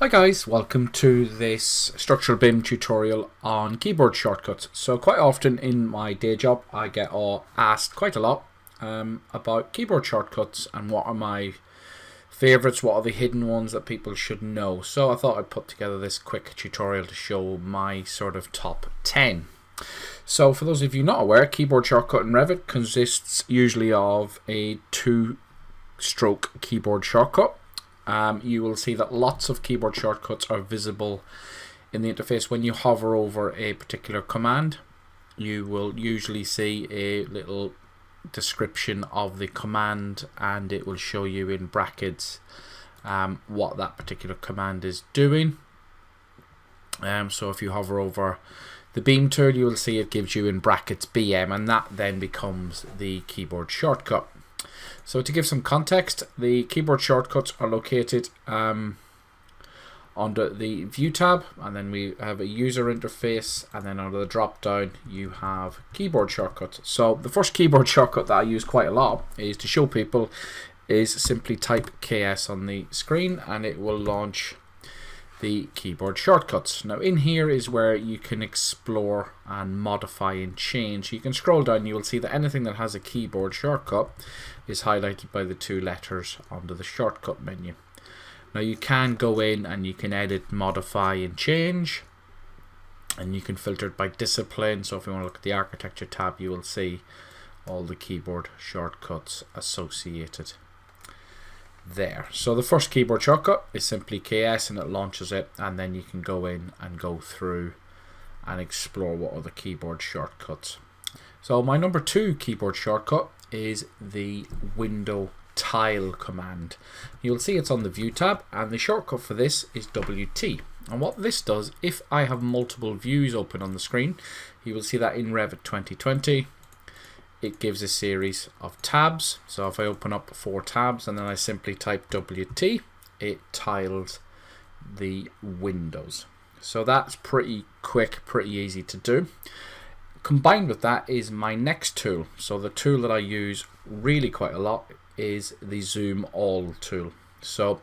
Hi guys, welcome to this structural BIM tutorial on keyboard shortcuts. So quite often in my day job I get asked quite a lot about keyboard shortcuts and what are my favorites, what are the hidden ones that people should know. So I thought I'd put together this quick tutorial to show my sort of top 10. So for those of you not aware, keyboard shortcut in Revit consists usually of a 2-stroke keyboard shortcut. You will see that lots of keyboard shortcuts are visible in the interface. When you hover over a particular command, you will usually see a little description of the command, and it will show you in brackets what that particular command is doing. So if you hover over the beam tool, you will see it gives you in brackets BM, and that then becomes the keyboard shortcut. So to give some context, the keyboard shortcuts are located under the View tab, and then we have a user interface, and then under the drop down you have keyboard shortcuts. So the first keyboard shortcut that I use quite a lot is to show people is simply type KS on the screen and it will launch the keyboard shortcuts. Now in here is where you can explore and modify and change. You can scroll down, you will see that anything that has a keyboard shortcut is highlighted by the 2 letters under the shortcut menu. Now you can go in and you can edit, modify and change, and you can filter it by discipline. So if you want to look at the architecture tab, you will see all the keyboard shortcuts associated there. So the first keyboard shortcut is simply KS and it launches it, and then you can go in and go through and explore what other keyboard shortcuts. So my number 2 keyboard shortcut is the window tile command. You'll see it's on the View tab, and the shortcut for this is WT. And what this does, if I have multiple views open on the screen, you will see that in Revit 2020 it gives a series of tabs. So if I open up 4 tabs and then I simply type WT, it tiles the windows. So that's pretty quick, pretty easy to do. Combined with that is my next tool. So the tool that I use really quite a lot is the Zoom All tool. So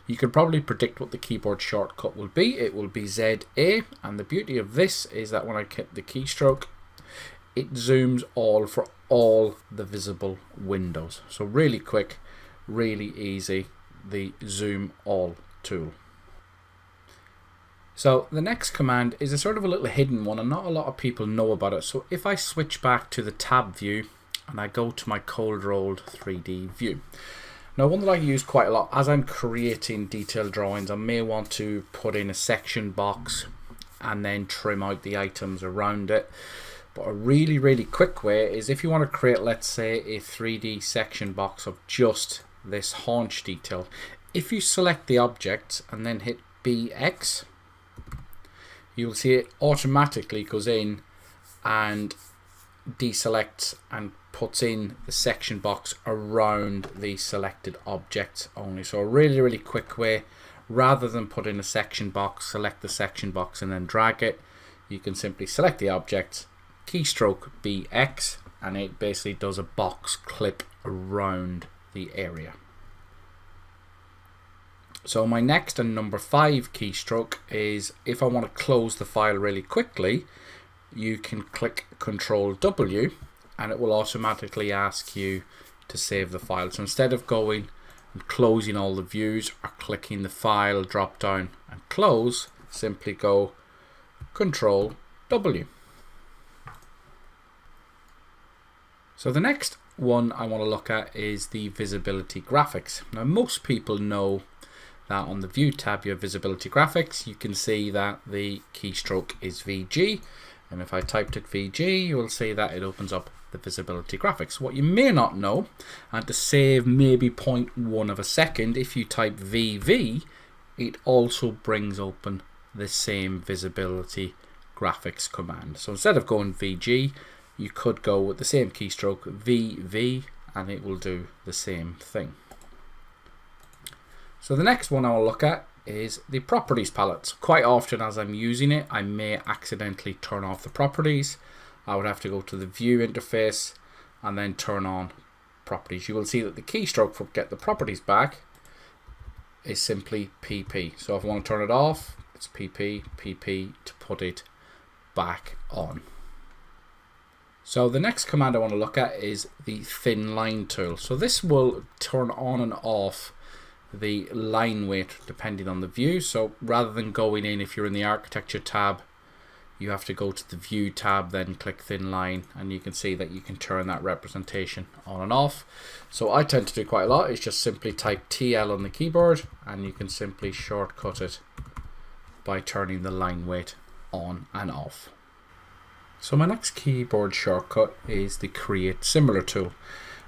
you can probably predict what the keyboard shortcut will be. It will be ZA, and the beauty of this is that when I hit the keystroke, it zooms all for all the visible windows. So really quick, really easy, the Zoom All tool. So the next command is a sort of a little hidden one, and not a lot of people know about it. So if I switch back to the tab view and I go to my cold rolled 3D view. Now one that I use quite a lot as I'm creating detailed drawings, I may want to put in a section box and then trim out the items around it. But a really quick way is if you want to create, let's say, a 3D section box of just this haunch detail. If you select the object and then hit BX, you'll see it automatically goes in and deselects and puts in the section box around the selected object only. So a really quick way, rather than put in a section box, select the section box and then drag it, you can simply select the object, keystroke BX, and it basically does a box clip around the area. So my next and number 5 keystroke is if I want to close the file really quickly, you can click Control W and it will automatically ask you to save the file. So instead of going and closing all the views or clicking the file drop down and close, simply go Control W. So the next one I want to look at is the visibility graphics. Now most people know that on the View tab you have visibility graphics. You can see that the keystroke is VG, and if I typed it VG you will see that it opens up the visibility graphics. What you may not know, and to save maybe 0.1 of a second, if you type VV it also brings open the same visibility graphics command. So instead of going VG, you could go with the same keystroke VV and it will do the same thing. So the next one I will look at is the properties palette. So quite often as I'm using it, I may accidentally turn off the properties. I would have to go to the view interface and then turn on properties. You will see that the keystroke for get the properties back is simply PP. So if I want to turn it off, it's PP, PP to put it back on. So the next command I want to look at is the thin line tool. So this will turn on and off the line weight depending on the view. So rather than going in, if you're in the architecture tab, you have to go to the view tab, then click thin line, and you can see that you can turn that representation on and off. So I tend to do quite a lot is just simply type TL on the keyboard, and you can simply shortcut it by turning the line weight on and off. So my next keyboard shortcut is the create similar tool.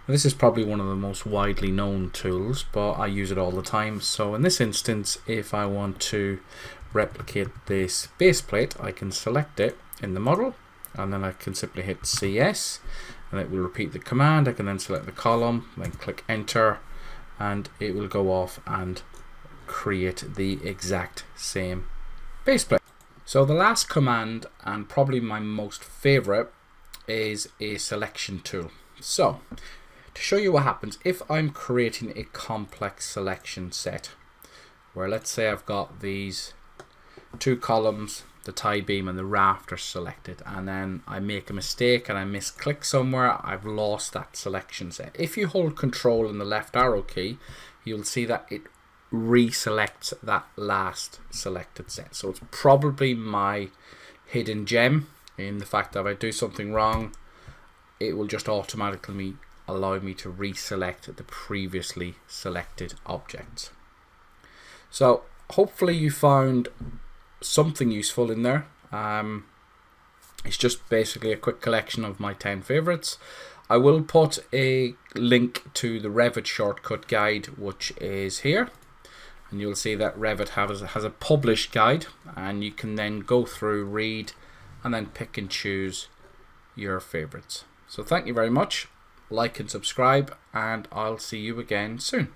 This is probably one of the most widely known tools, but I use it all the time. So in this instance, if I want to replicate this base plate, I can select it in the model, and then I can simply hit CS, and it will repeat the command. I can then select the column, then click enter, and it will go off and create the exact same base plate. So the last command, and probably my most favorite, is a selection tool. So to show you what happens if I'm creating a complex selection set, where let's say I've got these two columns, the tie beam and the rafter selected, and then I make a mistake and I misclick somewhere, I've lost that selection set. If you hold control and the left arrow key, you'll see that it reselects that last selected set. So it's probably my hidden gem in the fact that if I do something wrong, it will just automatically allow me to reselect the previously selected objects. So hopefully you found something useful in there. It's just basically a quick collection of my 10 favorites. I will put a link to the Revit shortcut guide, which is here, and you'll see that Revit has a published guide, and you can then go through, read, and then pick and choose your favorites. So thank you very much. Like and subscribe, and I'll see you again soon.